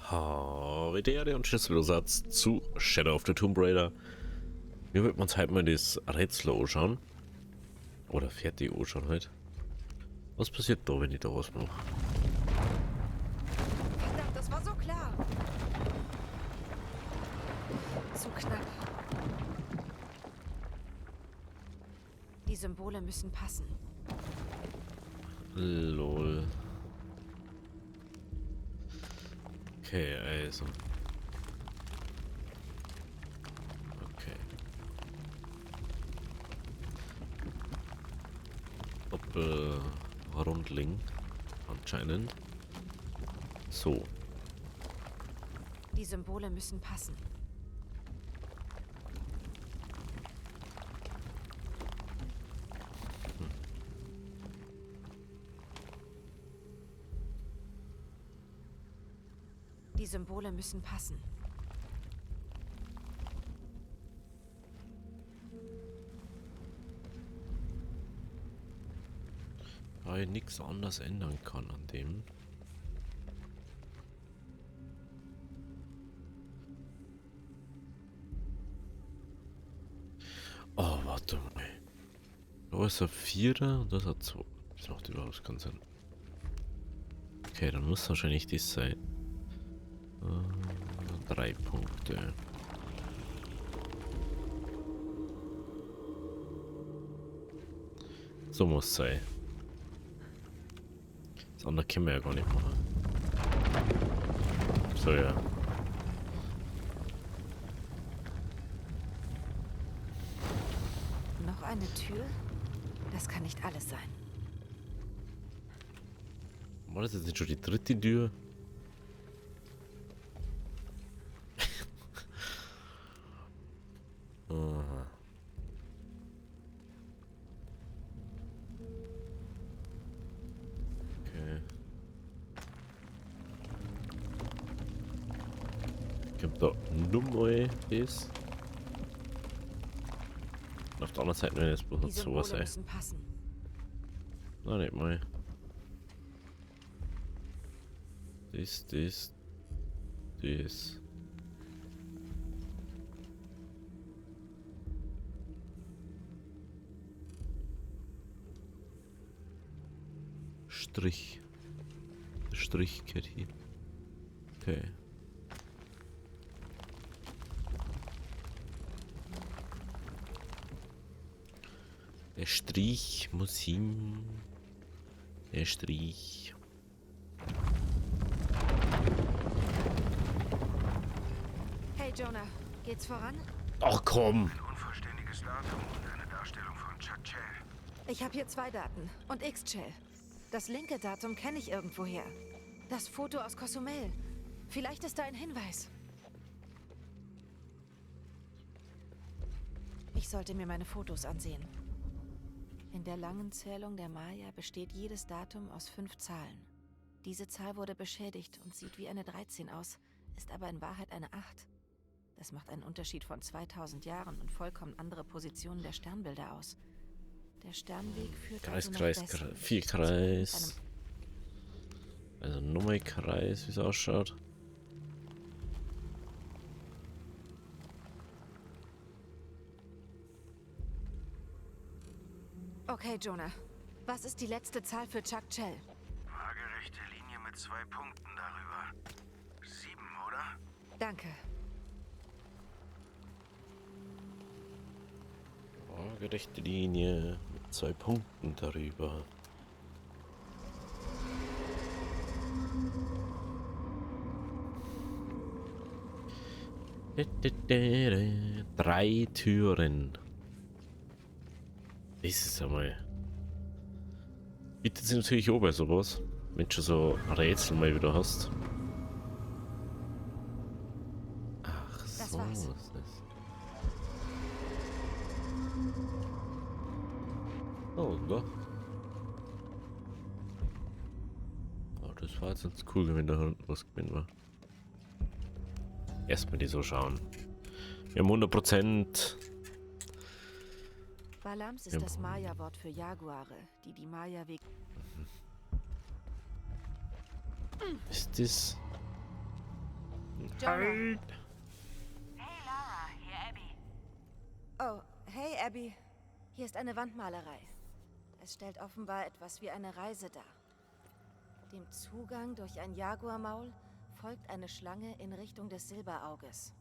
Havidere und Schlüsselbesatz zu Shadow of the Tomb Raider. Wir würden uns halt mal das Rätsel anschauen. Oder fertig anschauen halt. Was passiert da, wenn ich da was mache? Verdammt, das war so klar. Zu knapp. Die Symbole müssen passen. Lol. Okay, also. Okay. Doppelrundling. Anscheinend. So. Die Symbole müssen passen. Die Symbole müssen passen. Da ich nichts anders ändern kann an dem. Oh, warte mal. Da ist ein Vierer und das hat 2. Das macht überhaupt keinen Sinn. Okay, dann muss wahrscheinlich das sein. 3 Punkte. So muss es sein. Das andere können wir ja gar nicht machen. So, ja. Noch eine Tür? Das kann nicht alles sein. War das jetzt nicht schon die dritte Tür? Aha. Okay. Gibt da nur mal das. Und auf der anderen Seite, wenn das bloß Die noch sowas Symbole sein. müssen passen. Na, nicht mal. Das. Strich. Strichkette. Okay. Der Strich muss hin. Der Strich. Hey Jonah, geht's voran? Ach komm! Ein unvollständiges Datum und eine Darstellung von Chuck Chell. Ich habe hier 2 Daten und X-Shell. Das linke Datum kenne ich irgendwoher. Das Foto aus Cozumel. Vielleicht ist da ein Hinweis. Ich sollte mir meine Fotos ansehen. In der langen Zählung der Maya besteht jedes Datum aus 5 Zahlen. Diese Zahl wurde beschädigt und sieht wie eine 13 aus, ist aber in Wahrheit eine 8. Das macht einen Unterschied von 2000 Jahren und vollkommen andere Positionen der Sternbilder aus. Der Sternweg führt Kreis, also nach Kreis, Westen. Vier Kreis. Also nochmal Kreis, wie es ausschaut. Okay, Jonah. Was ist die letzte Zahl für Chuck Chell? Waagerechte Linie mit 2 Punkten darüber. 7, oder? Danke. Waagerechte Linie mit 2 Punkten darüber. Drei Türen. Das ist einmal. Bietet sich natürlich auch bei sowas, wenn du schon so Rätsel mal wieder hast. Ach Das so, war's. ist das. Oh, da. Oh, das war jetzt ganz cool, wenn da unten was gewesen war. Erstmal die so schauen. Wir haben 100%. Balams ist Ja. das Maya-Wort für Jaguare, die die Maya weg... Ist das. Jonah. Hey Lara, hier Abby. Oh, hey Abby. Hier ist eine Wandmalerei. Es stellt offenbar etwas wie eine Reise dar. Dem Zugang durch ein Jaguarmaul folgt eine Schlange in Richtung des Silberauges.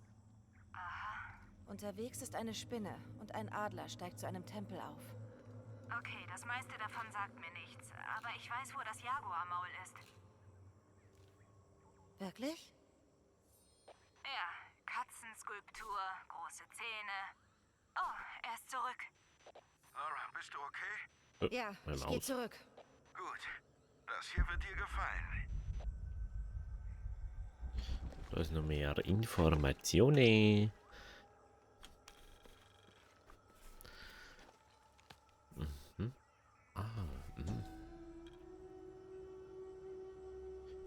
Aha. Unterwegs ist eine Spinne und ein Adler steigt zu einem Tempel auf. Okay, das meiste davon sagt mir nichts. Aber ich weiß, wo das Jaguarmaul ist. Wirklich? Ja, Katzenskulptur, große Zähne. Oh, er ist zurück. Lara, bist du okay? Ja, mein ich gehe Maus. zurück. Gut. Das hier wird dir gefallen. Da ist noch mehr Informationen.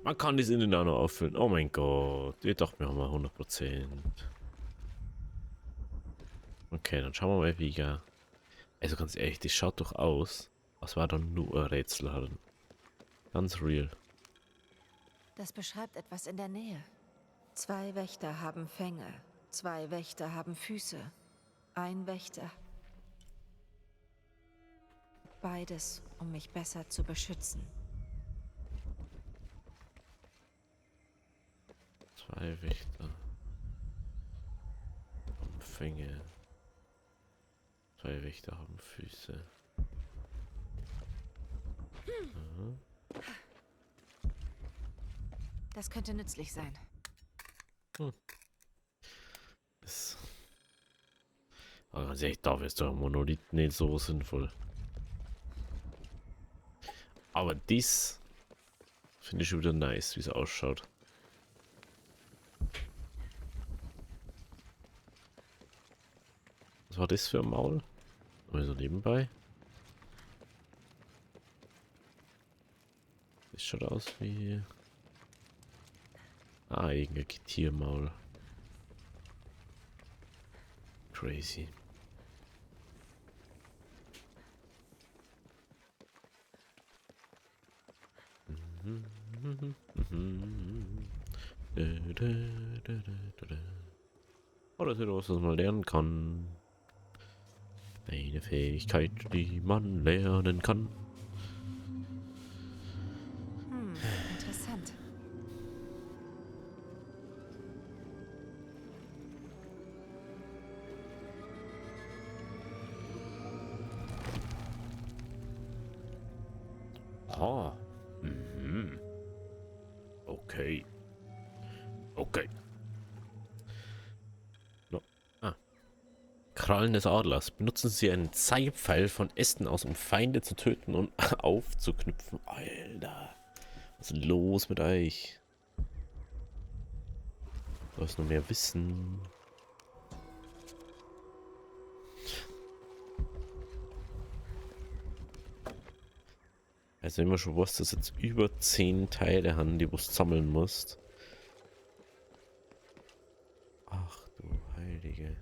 Man kann das innen auch noch auffüllen. Oh mein Gott. Ich dachte, wir haben mal 100%. Okay, dann schauen wir mal, wie ich... Also ganz ehrlich, das schaut doch aus, als war da nur ein Rätsel haben. Ganz real. Das beschreibt etwas in der Nähe. 2 Wächter haben Fänge. 2 Wächter haben Füße. Ein Wächter. Beides, um mich besser zu beschützen. 2 Wächter. Umfänge. 2 Wächter haben Füße. Das könnte nützlich sein. Das... Aber ganz ehrlich, dafür ist doch ein Monolith nicht so sinnvoll. Aber dies finde ich schon wieder nice, wie es ausschaut. Was war das für ein Maul? Also nebenbei. Das schaut aus wie... Ah, irgendein Tiermaul. Crazy. Oh, das ist etwas, was man lernen kann. Eine Fähigkeit, die man lernen kann. Interessant. Ah. Mhm. Okay. Okay. No. Ah. Krallen des Adlers. Benutzen Sie einen Zeitpfeil von Ästen aus, um Feinde zu töten und aufzuknüpfen. Alter. Was ist los mit euch? Du hast noch mehr Wissen. Also immer schon was, dass jetzt über 10 Teile haben, die du sammeln musst. Ach du Heilige.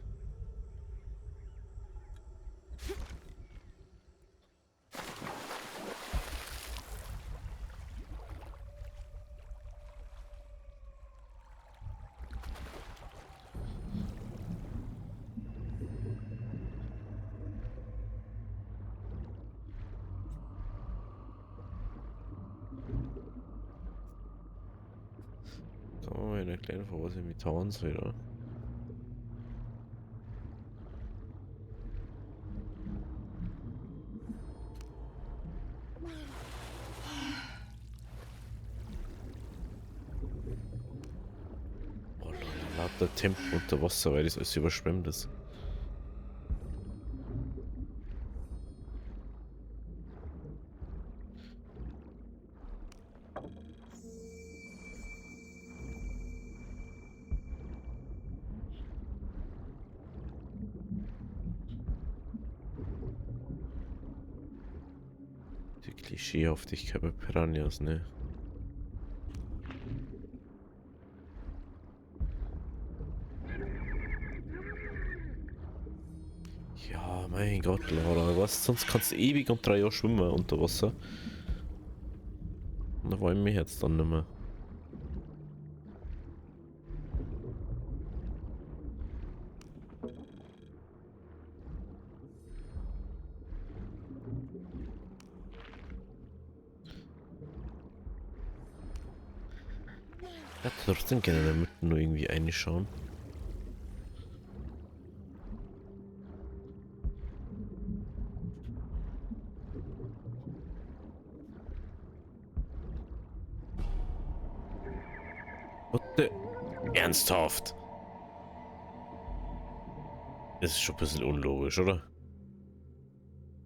So, eine kleine Verweise mit Towns wieder. Oh Leute, lauter Tempo unter Wasser, weil das alles überschwemmt ist. Die Klischeehaftigkeit bei Piranhas, ne? Ja, mein Gott, Laura, was? Sonst kannst du ewig und 3 Jahre schwimmen unter Wasser. Und da wollen wir jetzt dann nicht mehr. Ja, trotzdem gerne damit nur irgendwie reinschauen. What the? Ernsthaft? Das ist schon ein bisschen unlogisch, oder?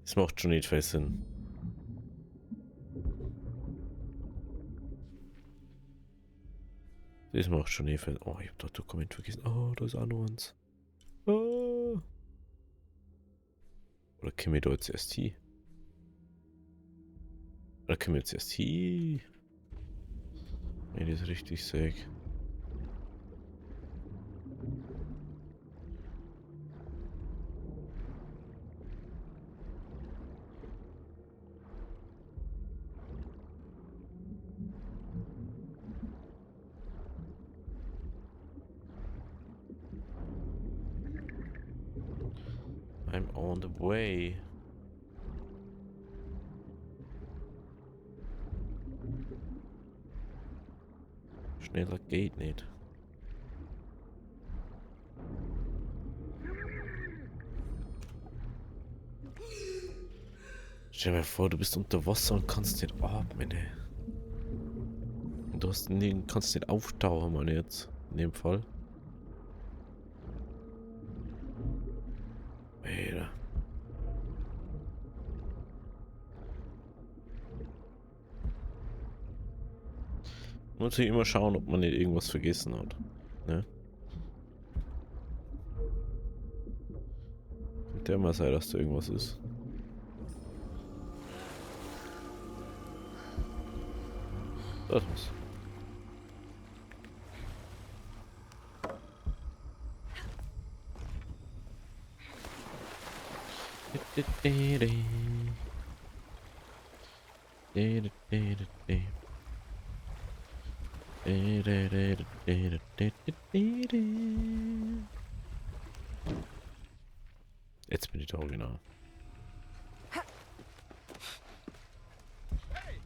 Das macht schon nicht viel Sinn. Das macht schon nicht viel. Oh, ich hab das Dokument vergessen. Oh, da ist auch noch eins. Oh. Oder können wir da jetzt erst hin? Oder können wir jetzt erst hin? Wenn ich das richtig sage. I'm on the way. Schneller geht nicht. Stell dir mal vor, du bist unter Wasser und kannst nicht atmen, ey. Und du kannst nicht auftauchen, Mann, jetzt. In dem Fall. Alter. Muss ich immer schauen, ob man nicht irgendwas vergessen hat. Ne? Könnte ja mal sein, dass da irgendwas ist. Das was. Jetzt bin ich da genau. Hey!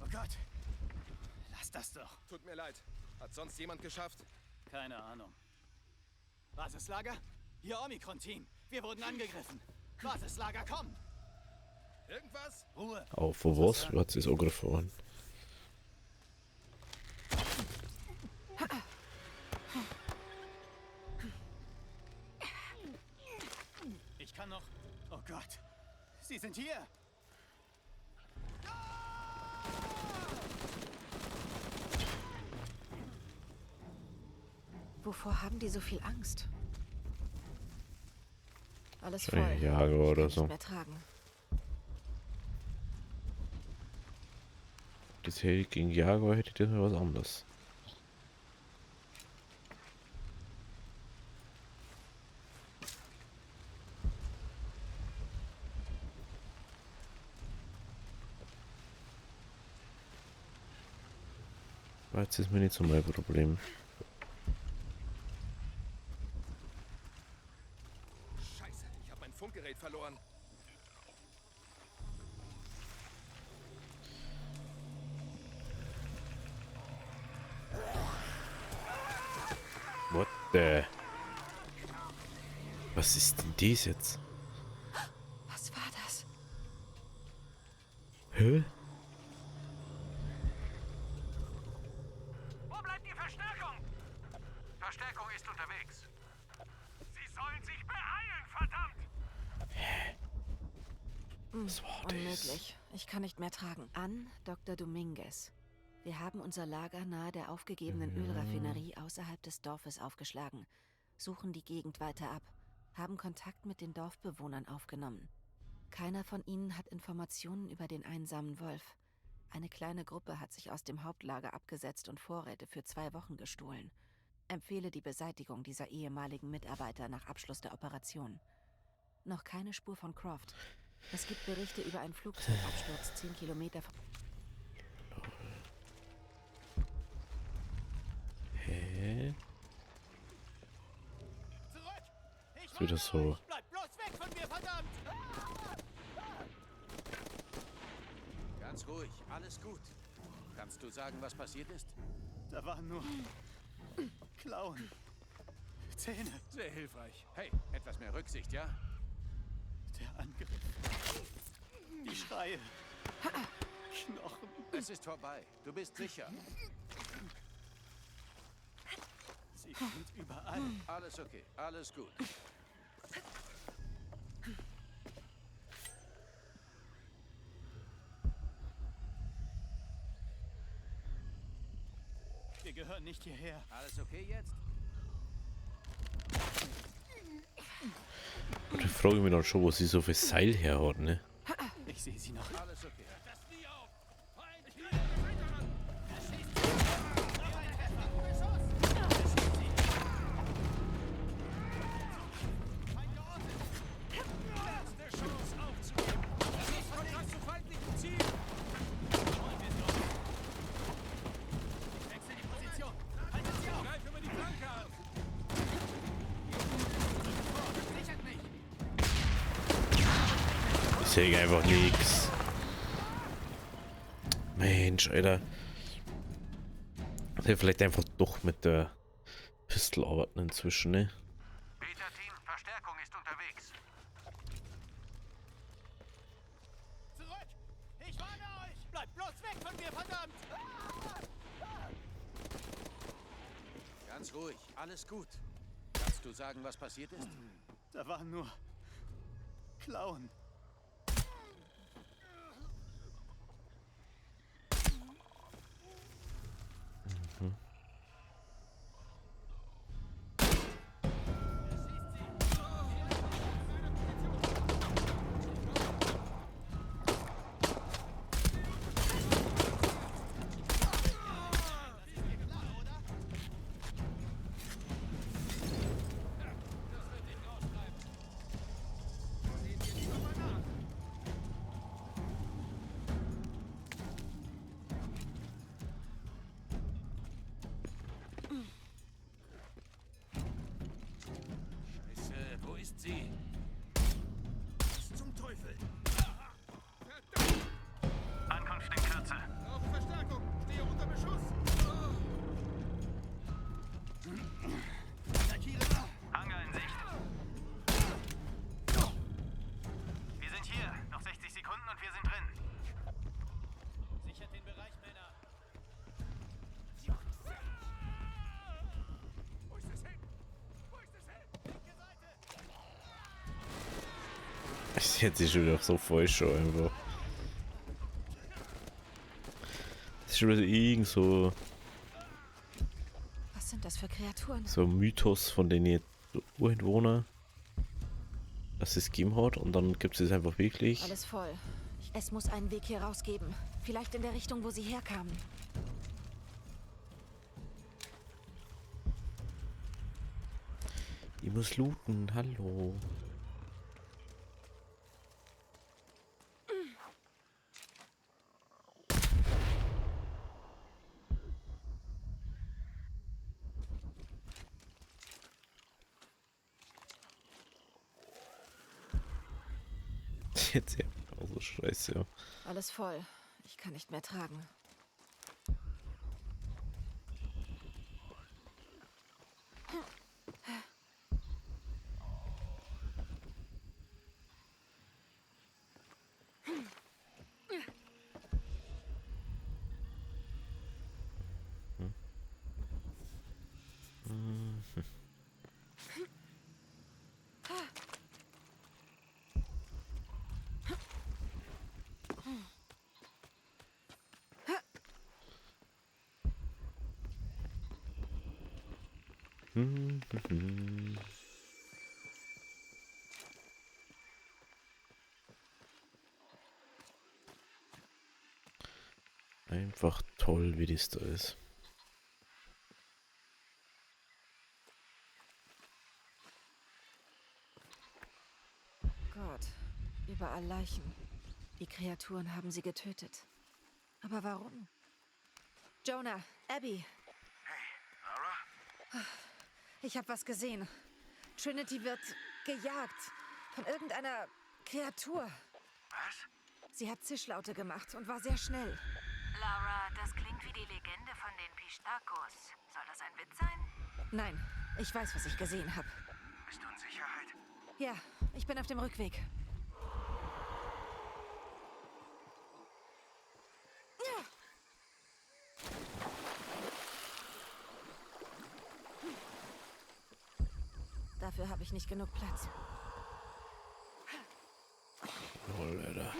Oh Gott! Lass das doch. Tut mir leid. Hat sonst jemand geschafft? Keine Ahnung. Basislager? Hier Omikron-Team. Wir wurden angegriffen. Basislager, komm! Irgendwas? Ruhe. Auch von was hat sie es angegriffen? Ich kann noch... Oh Gott. Sie sind hier. Wovor haben die so viel Angst? Alles Ja, voll. Jager Ich oder kann so. nicht mehr tragen. Das hätte ich gegen Jaguar hätte ich das mal was anderes. Aber jetzt ist mir nicht so mein Problem. Scheiße, ich habe mein Funkgerät verloren. What the? Was ist denn dies jetzt? Was war das? Hä? Wo bleibt die Verstärkung? Verstärkung ist unterwegs. Sie sollen sich beeilen, verdammt! Was war das? Unmöglich. Ich kann nicht mehr tragen. An Dr. Dominguez. Wir haben unser Lager nahe der aufgegebenen Ölraffinerie außerhalb des Dorfes aufgeschlagen, suchen die Gegend weiter ab, haben Kontakt mit den Dorfbewohnern aufgenommen. Keiner von ihnen hat Informationen über den einsamen Wolf. Eine kleine Gruppe hat sich aus dem Hauptlager abgesetzt und Vorräte für 2 Wochen gestohlen. Empfehle die Beseitigung dieser ehemaligen Mitarbeiter nach Abschluss der Operation. Noch keine Spur von Croft. Es gibt Berichte über einen Flugzeugabsturz 10 Kilometer von... Hä? Zurück! Ich Ist wieder so. warne euch. Bleibt bloß weg von mir, verdammt! Ganz ruhig, alles gut. Du kannst Kannst du sagen, was passiert ist? Da waren nur Klauen. Zähne. Sehr hilfreich. Hey, etwas mehr Rücksicht, ja? Der Angriff. Die Schreie. Knochen. Es ist vorbei. Du bist sicher. Sie sind überall. Alles okay. Alles gut. Wir gehören nicht hierher. Alles okay jetzt? Und ich frage mich dann schon, wo sie so viel Seil her hat, ne? Ich sehe sie noch. Alles okay. Ich sehe einfach nichts. Mensch, Alter. Ich hätte vielleicht einfach doch mit der Pistole arbeiten inzwischen, ne? Beta-Team, Verstärkung ist unterwegs. Zurück! Ich warne euch! Bleibt bloß weg von mir, verdammt! Ganz ruhig. Alles gut. Kannst du sagen, was passiert ist? Da waren nur Klauen. Wo ist sie? Was zum Teufel? Ankunft in Kürze. Auf Verstärkung. Stehe unter Beschuss. Hangar in Sicht. Wir sind hier. Noch 60 Sekunden und wir sind drin. Sichert den Bereich, Männer. Wo ist es hin? Wo ist es hin? Linke Seite. Ich hätte sie schon wieder so voll schon einfach. Das ist schon wieder irgend so Was sind das für Kreaturen? ein Mythos von den Ureinwohnern, dass es gegeben hat und dann gibt es einfach wirklich. Alles voll. Es muss einen Weg hier rausgeben. Vielleicht in der Richtung, wo sie herkamen. Ich muss looten, hallo. Jetzt ja, also scheiße, ja. Alles voll. Ich kann nicht mehr tragen. Einfach toll, wie das da ist. Gott, überall Leichen. Die Kreaturen haben sie getötet. Aber warum? Jonah, Abby. Hey, Lara? Ich habe was gesehen. Trinity wird gejagt von irgendeiner Kreatur. Was? Sie hat Zischlaute gemacht und war sehr schnell. Lara, das klingt wie die Legende von den Pistacos. Soll das ein Witz sein? Nein, ich weiß, was ich gesehen habe. Bist du in Sicherheit? Ja, ich bin auf dem Rückweg. Dafür habe ich nicht genug Platz. Jawohl, Alter.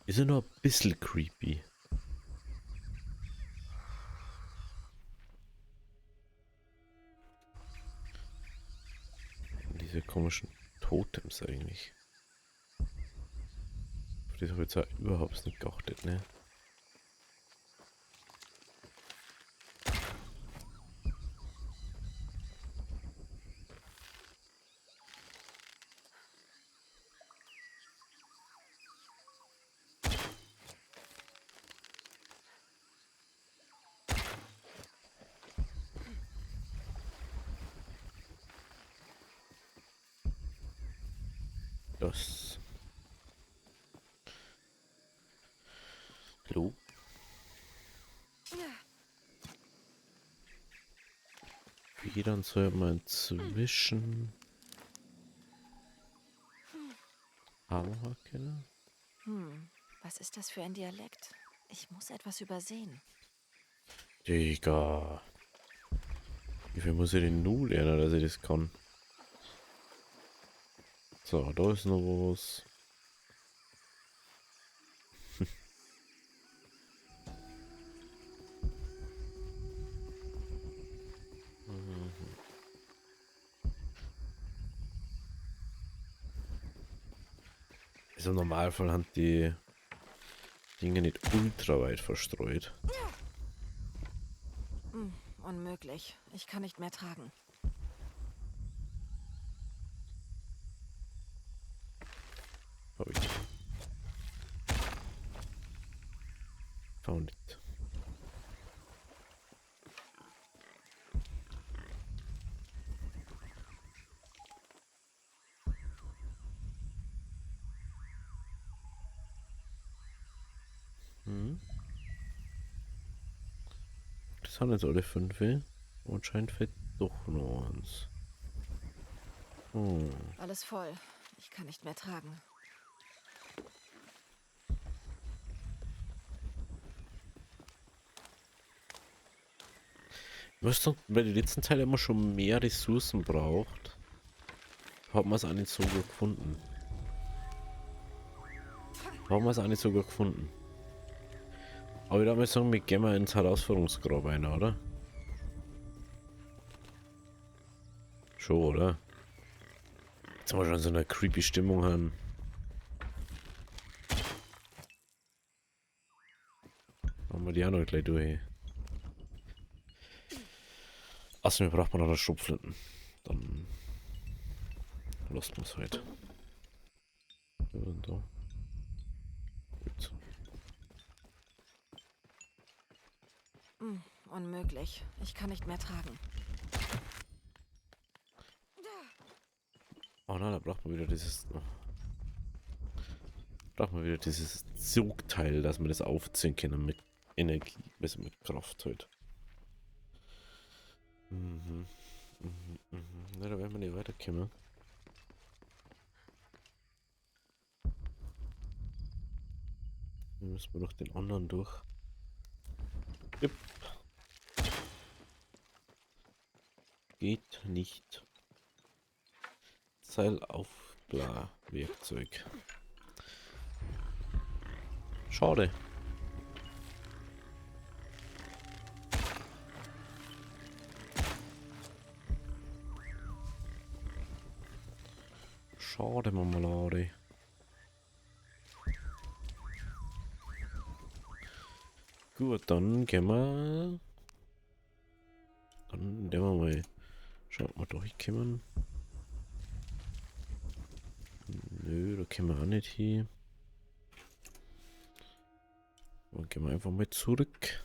Ist ja nur ein bisschen creepy. Diese komischen Totems eigentlich. Auf das habe ich jetzt auch überhaupt nicht geachtet, ne? Das. Hallo? Wie dann soll man inzwischen Hammerhacke? Was ist das für ein Dialekt? Ich muss etwas übersehen. Digga. Wie viel muss ich denn nun lernen, dass ich das kann? So, da ist noch was. Also im Normalfall haben die Dinge nicht ultra weit verstreut. Unmöglich. Ich kann nicht mehr tragen. Hab ich. Found it. Das haben jetzt alle 5. Und scheint fehlt doch noch eins. Alles voll. Ich kann nicht mehr tragen. Was dann bei den letzten Teilen immer schon mehr Ressourcen braucht, hat man es auch nicht sogar gefunden. Haben wir es auch nicht sogar gefunden. Aber ich würde mal sagen, wir gehen mal ins Herausforderungsgrab rein, oder? Schon, oder? Jetzt haben wir schon so eine creepy Stimmung haben. Machen wir die auch noch gleich durch. Achso, wir brauchen noch eine Schrotflinten. Dann lassen wir es halt. Und da. Gut. Unmöglich. Ich kann nicht mehr tragen. Oh nein, da braucht man wieder dieses. Braucht man wieder dieses Zugteil, dass man das aufziehen kann mit Energie, besser mit Kraft halt. Na, da werden wir nicht weiterkommen. Dann müssen wir noch den anderen durch. Yep. Geht nicht. Seilaufbla-Werkzeug. Schade. Schade, Marmelade. Gut, dann gehen wir. Dann werden wir mal schauen, ob wir durchkommen. Nö, da können wir auch nicht hin. Dann gehen wir einfach mal zurück.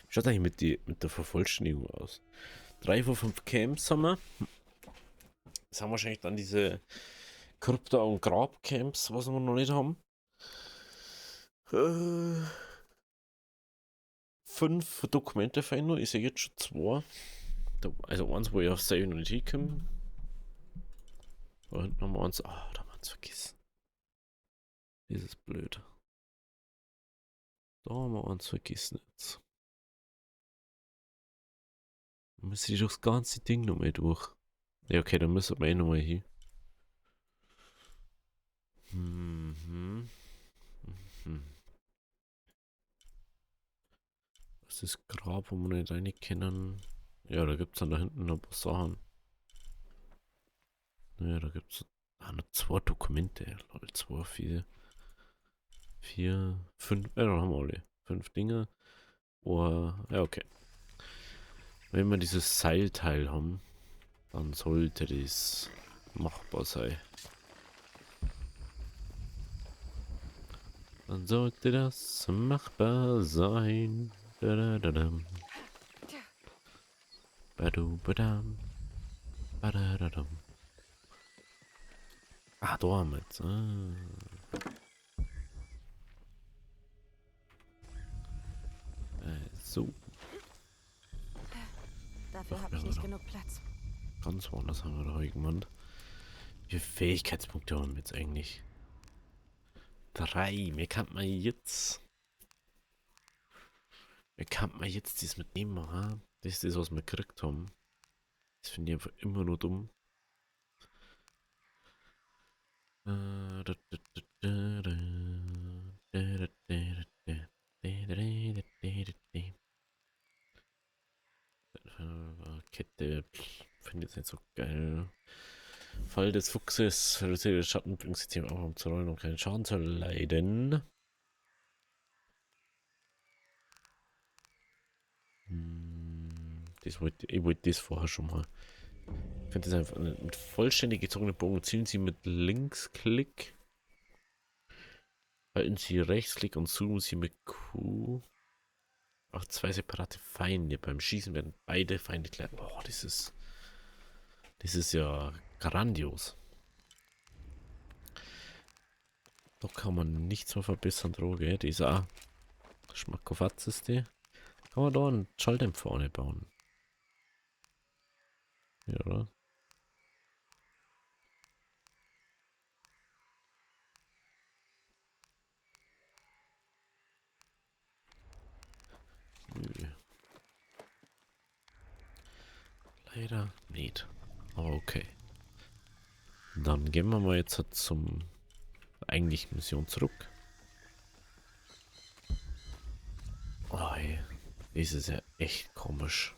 Schaut eigentlich mit der Vervollständigung aus. 3 von 5 Camps haben wir. Das haben wahrscheinlich dann diese Krypta- und Grabcamps, was wir noch nicht haben. 5 Dokumente fehlen noch. Ich sehe jetzt schon 2. Also eins, wo ich auf Save noch nicht komme. Da hinten haben wir eins. Ah, da haben wir eins vergessen. Das ist blöd. Da haben wir eins vergessen jetzt. Dann müsste ich das ganze Ding nochmal durch. Ja, okay, dann müssen wir nochmal hin. Das ist Grab, wo wir nicht rein kennen. Ja, da gibt es dann da hinten noch ein paar Sachen. Ja, da gibt es noch 2 Dokumente. Lol, 2, 4, 5. Ja, dann haben wir alle. 5 Dinge. Oh, ja, okay. Wenn wir dieses Seilteil haben, dann sollte das machbar sein. Dann sollte das machbar sein. Da-da-da-dam. Badu-badam. Badadadam. Ah, da haben wir jetzt. So. Dafür habe ich nicht genug Platz. Ganz woanders haben wir da irgendwann. Wie viele Fähigkeitspunkte haben wir jetzt eigentlich? 3. Mir kann man jetzt. Mir kann man jetzt das mitnehmen, ha? Das ist das, was wir gekriegt haben. Das finde ich einfach immer nur dumm. Kette finde ich jetzt nicht so geil. Fall des Fuchses reduziert das Schattenbringungssystem auch um zu rollen und keinen Schaden zu leiden. Ich wollte das vorher schon mal. Ich finde das einfach mit vollständig gezogenen Bogen zielen Sie mit Linksklick. Halten Sie Rechtsklick und zoomen Sie mit Q. Auch 2 separate Feinde. Beim Schießen werden beide Feinde klar. Oh, das ist ja grandios. Da kann man nichts mehr verbessern, Droge. Die ist auch Schmackofatz ist die. Kann man da einen Schalldämpfer vorne bauen? Ja, oder? Nö. Leider nicht. Aber okay. Dann gehen wir mal jetzt zum eigentlichen Mission zurück. Oh, ey. Das ist ja echt komisch.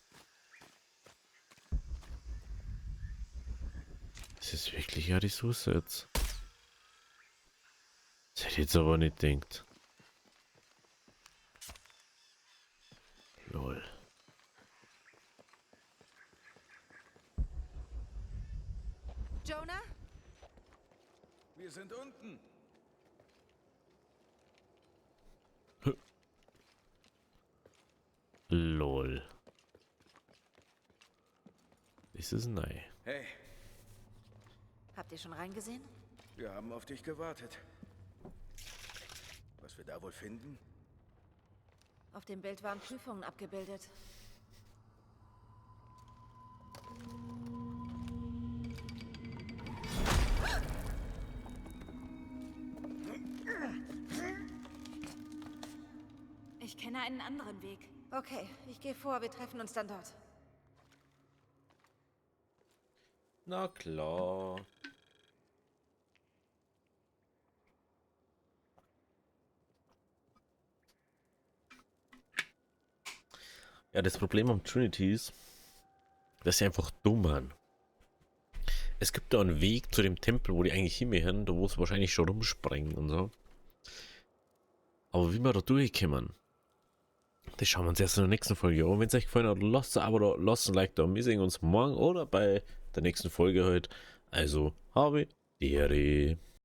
Das ist wirklich eine Ressource jetzt. Das hätte ich jetzt aber nicht gedacht. Lol. Jonah? Wir sind unten. Lol. Das ist neu. Hey, Habt ihr schon reingesehen? wir haben auf dich gewartet. Was wir da wohl finden? Auf dem Bild waren Prüfungen abgebildet. Ich kenne einen anderen Weg. Okay, ich gehe vor. Wir treffen uns dann dort. Na klar. Ja, das Problem am Trinity ist, dass sie einfach dumm waren. Es gibt da einen Weg zu dem Tempel, wo die eigentlich hingehen, da wo sie wahrscheinlich schon rumspringen und so. Aber wie wir da durchkommen, das schauen wir uns erst in der nächsten Folge an. Wenn es euch gefallen hat, lasst ein Abo da, lasst ein Like da. Wir sehen uns morgen oder bei der nächsten Folge heute. Also, habe die Ehre.